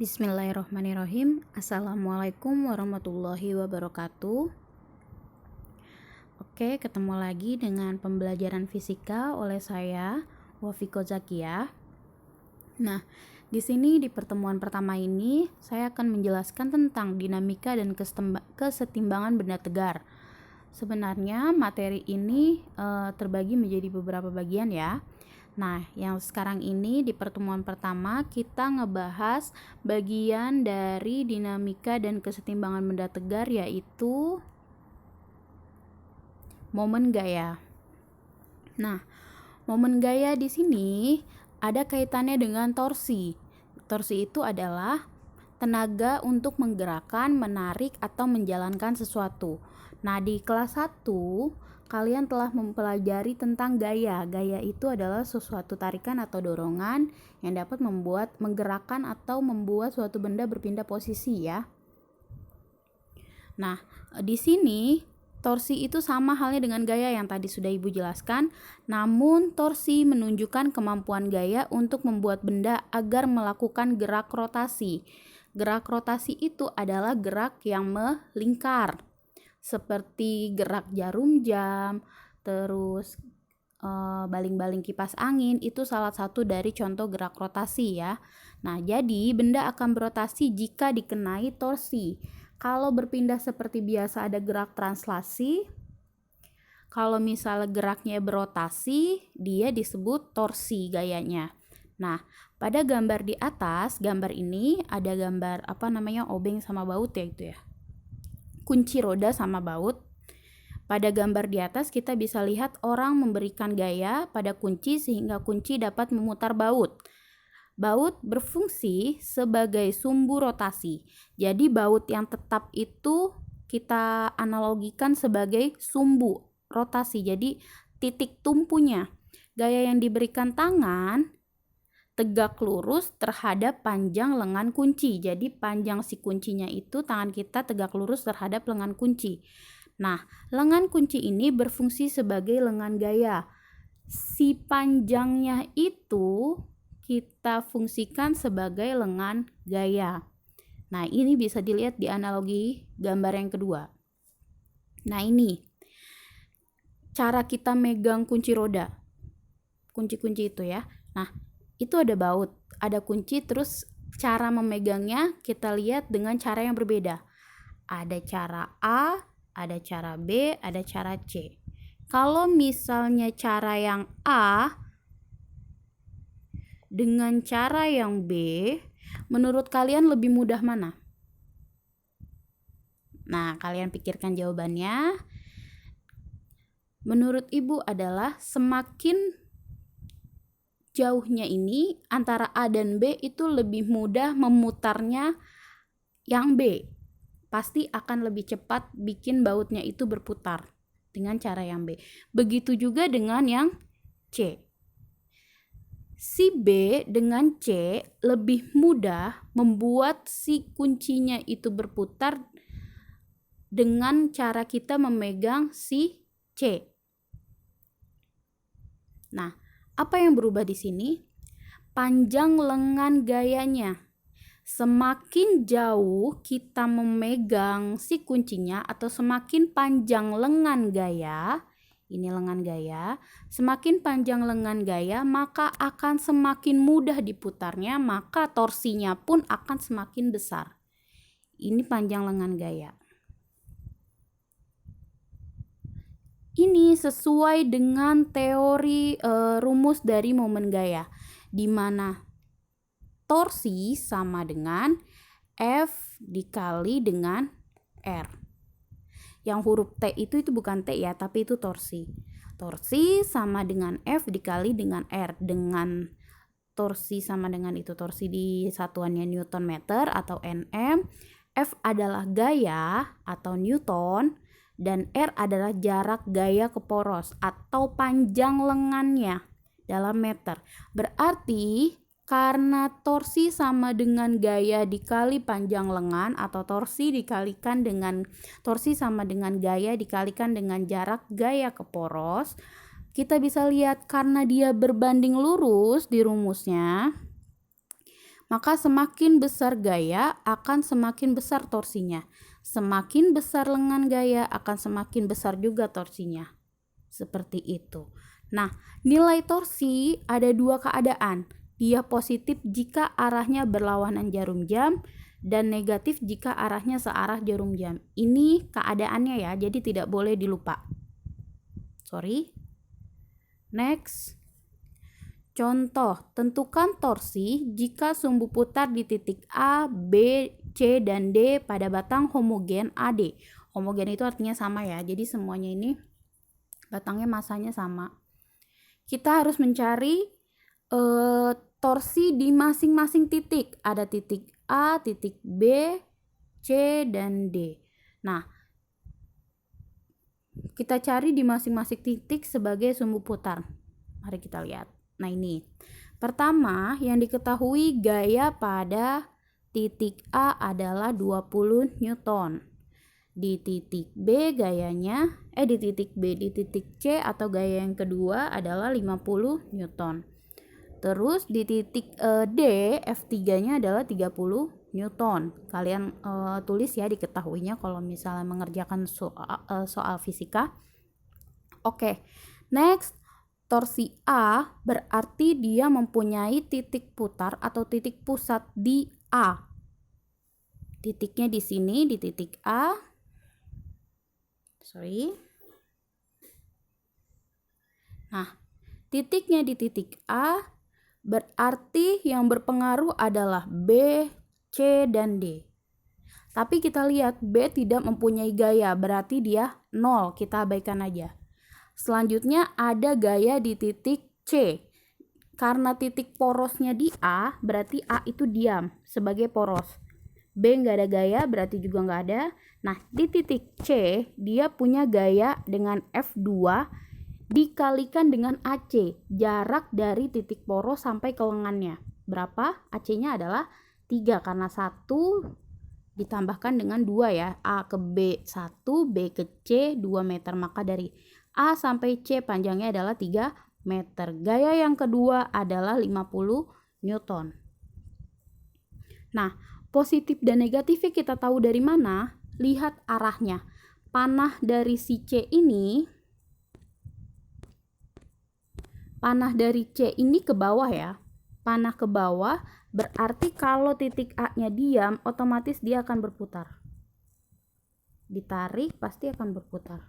Bismillahirrahmanirrahim. Assalamualaikum warahmatullahi wabarakatuh. Oke, ketemu lagi dengan pembelajaran fisika oleh saya, Wafiko Zakiah. Nah, di sini di pertemuan pertama ini saya akan menjelaskan tentang dinamika dan kesetimbangan benda tegar. Sebenarnya materi ini terbagi menjadi beberapa bagian ya. Nah, yang sekarang ini di pertemuan pertama kita ngebahas bagian dari dinamika dan kesetimbangan benda tegar, yaitu momen gaya. Nah, momen gaya di sini ada kaitannya dengan torsi. Torsi itu adalah tenaga untuk menggerakkan, menarik, atau menjalankan sesuatu. Nah, di kelas 1 kalian telah mempelajari tentang gaya. Gaya itu adalah sesuatu tarikan atau dorongan yang dapat menggerakkan atau membuat suatu benda berpindah posisi ya. Nah, di sini torsi itu sama halnya dengan gaya yang tadi sudah Ibu jelaskan, namun torsi menunjukkan kemampuan gaya untuk membuat benda agar melakukan gerak rotasi. Gerak rotasi itu adalah gerak yang melingkar, seperti gerak jarum jam, terus baling-baling kipas angin, itu salah satu dari contoh gerak rotasi ya. Nah, jadi benda akan berotasi jika dikenai torsi. Kalau berpindah seperti biasa ada gerak translasi. Kalau misalnya geraknya berotasi, dia disebut torsi gayanya. Nah, pada gambar di atas, gambar ini ada gambar obeng sama baut ya itu ya. Kunci roda sama baut. Pada gambar di atas kita bisa lihat orang memberikan gaya pada kunci sehingga kunci dapat memutar baut. Baut berfungsi sebagai sumbu rotasi. Jadi baut yang tetap itu kita analogikan sebagai sumbu rotasi. Jadi titik tumpunya. Gaya yang diberikan tangan tegak lurus terhadap panjang lengan kunci. Jadi panjang si kuncinya itu tangan kita tegak lurus terhadap lengan kunci. Nah, lengan kunci ini berfungsi sebagai lengan gaya. Si panjangnya itu kita fungsikan sebagai lengan gaya. Nah, ini bisa dilihat di analogi gambar yang kedua. Nah, ini cara kita megang kunci roda. Kunci-kunci itu ya. Nah, itu ada baut, ada kunci, terus cara memegangnya kita lihat dengan cara yang berbeda. Ada cara A, ada cara B, ada cara C. Kalau misalnya cara yang A dengan cara yang B, menurut kalian lebih mudah mana? Nah, kalian pikirkan jawabannya. Menurut Ibu adalah semakin jauhnya ini antara A dan B itu lebih mudah memutarnya yang B. Pasti akan lebih cepat bikin bautnya itu berputar dengan cara yang B. Begitu juga dengan yang C. Si B dengan C lebih mudah membuat si kuncinya itu berputar dengan cara kita memegang si C. Nah, apa yang berubah di sini? Panjang lengan gayanya. Semakin jauh kita memegang si kuncinya atau semakin panjang lengan gaya, ini lengan gaya, semakin panjang lengan gaya maka akan semakin mudah diputarnya, maka torsinya pun akan semakin besar. Ini panjang lengan gaya. Ini sesuai dengan teori rumus dari momen gaya, di mana torsi sama dengan F dikali dengan R. Yang huruf T itu bukan T ya, tapi itu torsi. Torsi sama dengan F dikali dengan R. Dengan torsi sama dengan itu, torsi di satuannya Newton meter atau Nm. F adalah gaya atau Newton, dan R adalah jarak gaya ke poros atau panjang lengannya dalam meter. Berarti karena torsi sama dengan gaya dikali panjang lengan, atau torsi dikalikan dengan torsi sama dengan gaya dikalikan dengan jarak gaya ke poros, kita bisa lihat karena dia berbanding lurus di rumusnya, Maka semakin besar gaya akan semakin besar torsinya. Semakin besar lengan gaya akan semakin besar juga torsinya. Seperti itu. Nah, nilai torsi ada dua keadaan. Dia positif jika arahnya berlawanan jarum jam dan negatif jika arahnya searah jarum jam. Ini keadaannya ya, jadi tidak boleh dilupa. Next. Contoh, tentukan torsi jika sumbu putar di titik A, B, C, dan D pada batang homogen AD. Homogen itu artinya sama ya, jadi semuanya ini batangnya masanya sama. Kita harus mencari torsi di masing-masing titik. Ada titik A, titik B, C, dan D. Nah, kita cari di masing-masing titik sebagai sumbu putar. Mari kita lihat. Nah, ini. Pertama, yang diketahui gaya pada titik A adalah 20 Newton. Di titik B gayanya, di titik C atau gaya yang kedua adalah 50 Newton. Terus di titik D, F3-nya adalah 30 Newton. Kalian tulis ya diketahuinya kalau misalnya mengerjakan soal fisika. Oke. Next. Torsi A berarti dia mempunyai titik putar atau titik pusat di A. Titiknya di sini, di titik A. Nah, titiknya di titik A berarti yang berpengaruh adalah B, C, dan D. Tapi kita lihat B tidak mempunyai gaya, berarti dia 0, kita abaikan aja. Selanjutnya ada gaya di titik C. Karena titik porosnya di A, berarti A itu diam sebagai poros. B nggak ada gaya, berarti juga nggak ada. Nah, di titik C, dia punya gaya dengan F2 dikalikan dengan AC. Jarak dari titik poros sampai ke lengannya. Berapa? AC-nya adalah 3, karena 1 ditambahkan dengan 2 ya. A ke B 1, B ke C 2 meter. Maka dari A sampai C panjangnya adalah 3 meter. Gaya yang kedua adalah 50 Newton. Nah, positif dan negatifnya kita tahu dari mana? Lihat arahnya. Panah dari si C ini, panah dari C ini ke bawah ya. Panah ke bawah berarti kalau titik A-nya diam, otomatis dia akan berputar. Ditarik pasti akan berputar.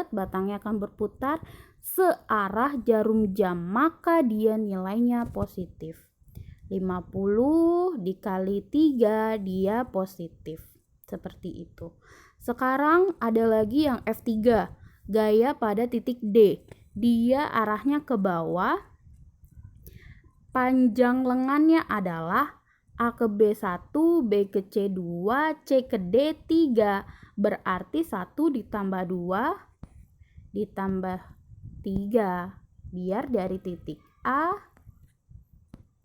Batangnya akan berputar searah jarum jam, maka dia nilainya positif. 50 dikali 3 dia positif. Seperti itu. Sekarang ada lagi yang F3, gaya pada titik D. Dia arahnya ke bawah. Panjang lengannya adalah A ke B 1, B ke C 2, C ke D 3. Berarti 1 ditambah 2 ditambah 3. Biar dari titik A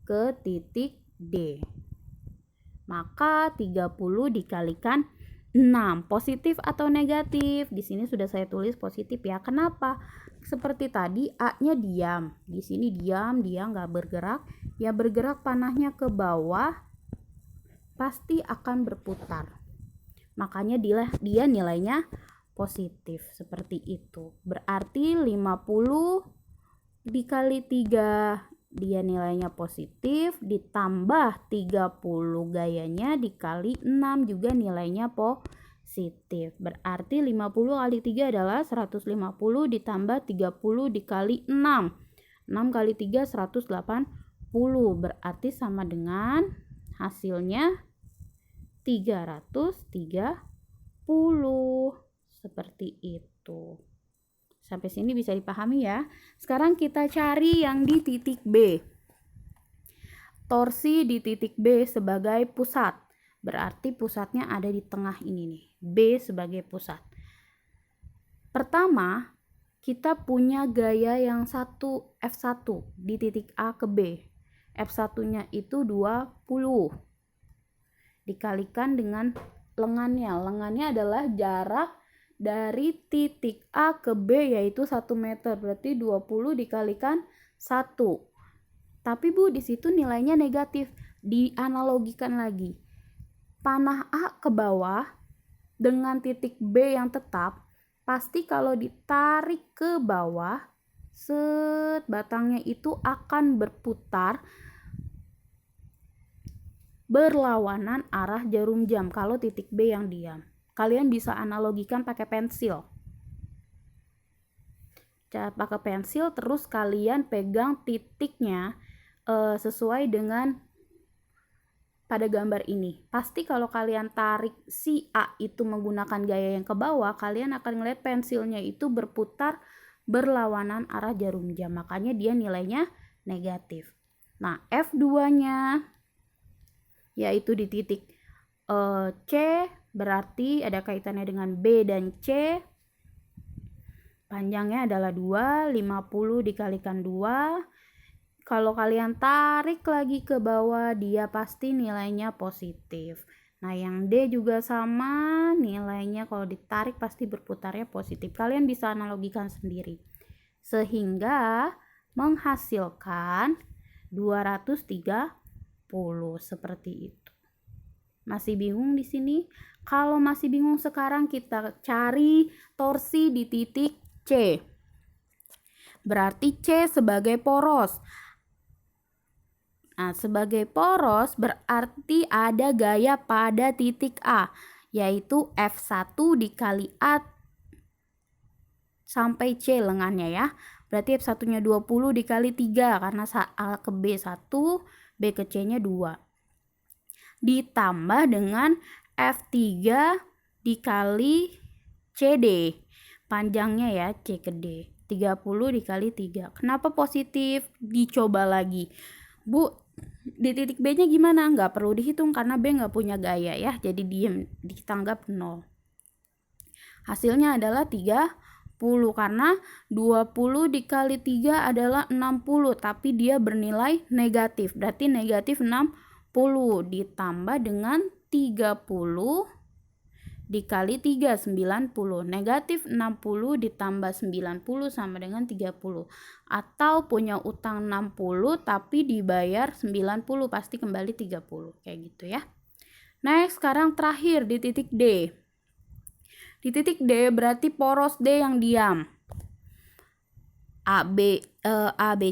ke titik D. Maka 30 dikalikan 6. Positif atau negatif? Di sini sudah saya tulis positif ya. Kenapa? Seperti tadi A-nya diam. Di sini diam, dia nggak bergerak. Ya bergerak panahnya ke bawah pasti akan berputar. Makanya dia nilainya positif. Seperti itu. Berarti 50 dikali 3 dia nilainya positif, ditambah 30 gayanya dikali 6 juga nilainya positif. Berarti 50 kali 3 adalah 150 ditambah 30 dikali 6. 6 kali 3 180. Berarti sama dengan hasilnya 330. Seperti itu. Sampai sini bisa dipahami ya. Sekarang kita cari yang di titik B. Torsi di titik B sebagai pusat. Berarti pusatnya ada di tengah ini nih. B sebagai pusat. Pertama, kita punya gaya yang F1 di titik A ke B. F1-nya itu 20. Dikalikan dengan lengannya. Lengannya adalah jarak dari titik A ke B yaitu 1 meter. Berarti 20 dikalikan 1. Tapi Bu, di situ nilainya negatif. Dianalogikan lagi. Panah A ke bawah dengan titik B yang tetap, pasti kalau ditarik ke bawah, batangnya itu akan berputar berlawanan arah jarum jam kalau titik B yang diam. Kalian bisa analogikan pakai pensil. Cara pakai pensil, terus kalian pegang titiknya sesuai dengan pada gambar ini. Pasti kalau kalian tarik si A itu menggunakan gaya yang ke bawah, kalian akan ngeliat pensilnya itu berputar berlawanan arah jarum jam. Makanya dia nilainya negatif. Nah, F2-nya yaitu di titik C, berarti ada kaitannya dengan B dan C. Panjangnya adalah 2, 50 dikalikan 2. Kalau kalian tarik lagi ke bawah, dia pasti nilainya positif. Nah, yang D juga sama, nilainya kalau ditarik pasti berputarnya positif. Kalian bisa analogikan sendiri. Sehingga menghasilkan 230 seperti itu. Masih bingung di sini? Kalau masih bingung, sekarang kita cari torsi di titik C. Berarti C sebagai poros. Nah, sebagai poros berarti ada gaya pada titik A, yaitu F1 dikali A sampai C lengannya ya. Berarti F1-nya 20 dikali 3 karena A ke B 1, B ke C-nya 2. Ditambah dengan F3 dikali CD. Panjangnya ya C ke D. 30 dikali 3. Kenapa positif? Dicoba lagi. Bu, di titik B-nya gimana? Nggak perlu dihitung karena B nggak punya gaya ya. Jadi diem, ditanggap 0. Hasilnya adalah 30 karena 20 dikali 3 adalah 60. Tapi dia bernilai negatif. Berarti negatif 60 ditambah dengan 30 dikali 3, 90. Negatif 60 ditambah 90 sama dengan 30. Atau punya utang 60 tapi dibayar 90, pasti kembali 30. Kayak gitu ya. Next, sekarang terakhir di titik D. Di titik D berarti poros D yang diam. A, B,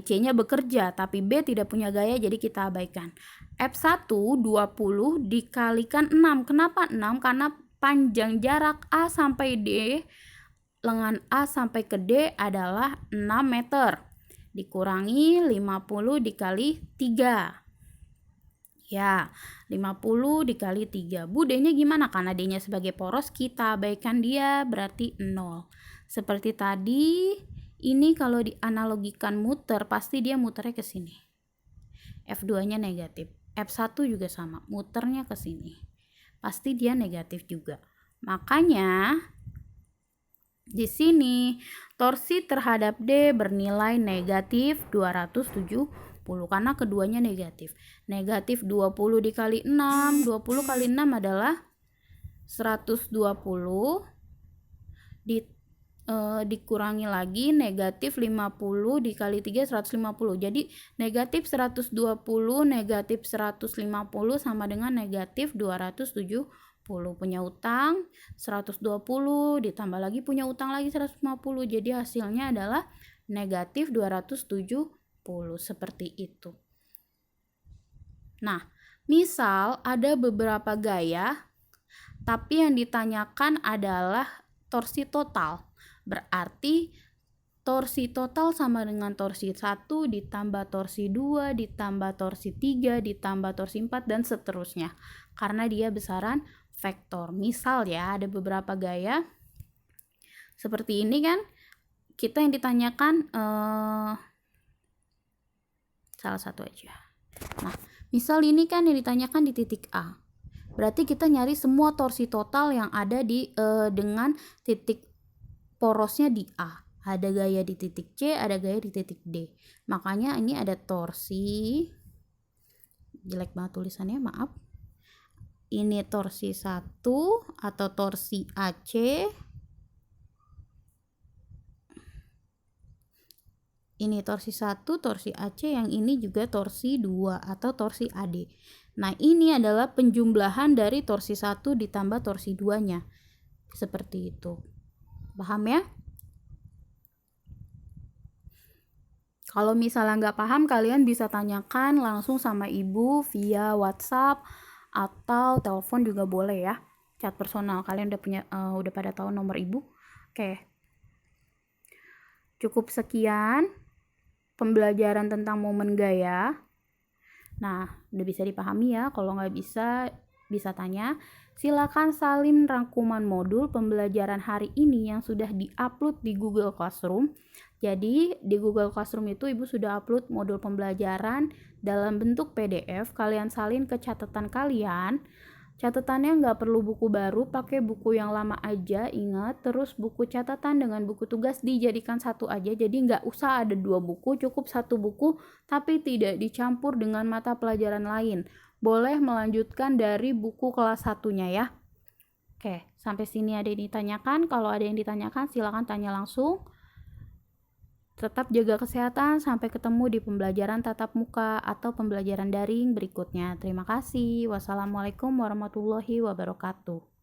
C-nya bekerja, tapi B tidak punya gaya, jadi kita abaikan. F1 20 dikalikan 6. Kenapa 6? Karena panjang jarak A sampai D, lengan A sampai ke D adalah 6 meter. Dikurangi 50 dikali 3. Ya, 50 dikali 3. Bu, D-nya gimana? Karena D-nya sebagai poros, kita abaikan dia, berarti 0. Seperti tadi, ini kalau dianalogikan muter, pasti dia muternya ke sini. F2-nya negatif. F1 juga sama, muternya ke sini. Pasti dia negatif juga. Makanya di sini torsi terhadap D bernilai negatif 270 karena keduanya negatif. Negatif 20 dikali 6. 20 kali 6 adalah 120 dikurangi lagi negatif 50 dikali 3 150. Jadi negatif 120 negatif 150 sama dengan negatif 270. Punya utang 120 ditambah lagi punya utang lagi 150. Jadi hasilnya adalah negatif 270 seperti itu. Nah, misal ada beberapa gaya tapi yang ditanyakan adalah torsi total. Berarti torsi total sama dengan torsi 1 ditambah torsi 2 ditambah torsi 3 ditambah torsi 4 dan seterusnya. Karena dia besaran vektor. Misal ya, ada beberapa gaya seperti ini kan. Kita yang ditanyakan salah satu aja. Nah, misal ini kan yang ditanyakan di titik A. Berarti kita nyari semua torsi total yang ada di dengan titik porosnya di A. Ada gaya di titik C, ada gaya di titik D. Makanya ini ada torsi. Jelek banget tulisannya, maaf. Ini torsi 1 atau torsi AC. Ini torsi 1, torsi AC, yang ini juga torsi 2 atau torsi AD. Nah, ini adalah penjumlahan dari torsi 1 ditambah torsi 2-nya. Seperti itu. Paham ya? Kalau misalnya nggak paham, kalian bisa tanyakan langsung sama ibu via WhatsApp atau telepon juga boleh ya. Chat personal. Kalian udah pada tahu nomor ibu? Oke. Cukup sekian pembelajaran tentang momen gaya. Nah, udah bisa dipahami ya. Kalau nggak bisa tanya. Silakan salin rangkuman modul pembelajaran hari ini yang sudah di-upload di Google Classroom. Jadi, di Google Classroom itu Ibu sudah upload modul pembelajaran dalam bentuk PDF. Kalian salin ke catatan kalian. Catatannya nggak perlu buku baru, pakai buku yang lama aja, ingat. Terus buku catatan dengan buku tugas dijadikan satu aja, jadi nggak usah ada 2 buku, cukup 1 buku, tapi tidak dicampur dengan mata pelajaran lain. Boleh melanjutkan dari buku kelas 1-nya ya. Oke, sampai sini ada yang ditanyakan? Kalau ada yang ditanyakan, silakan tanya langsung. Tetap jaga kesehatan, sampai ketemu di pembelajaran tatap muka atau pembelajaran daring berikutnya. Terima kasih. Wassalamualaikum warahmatullahi wabarakatuh.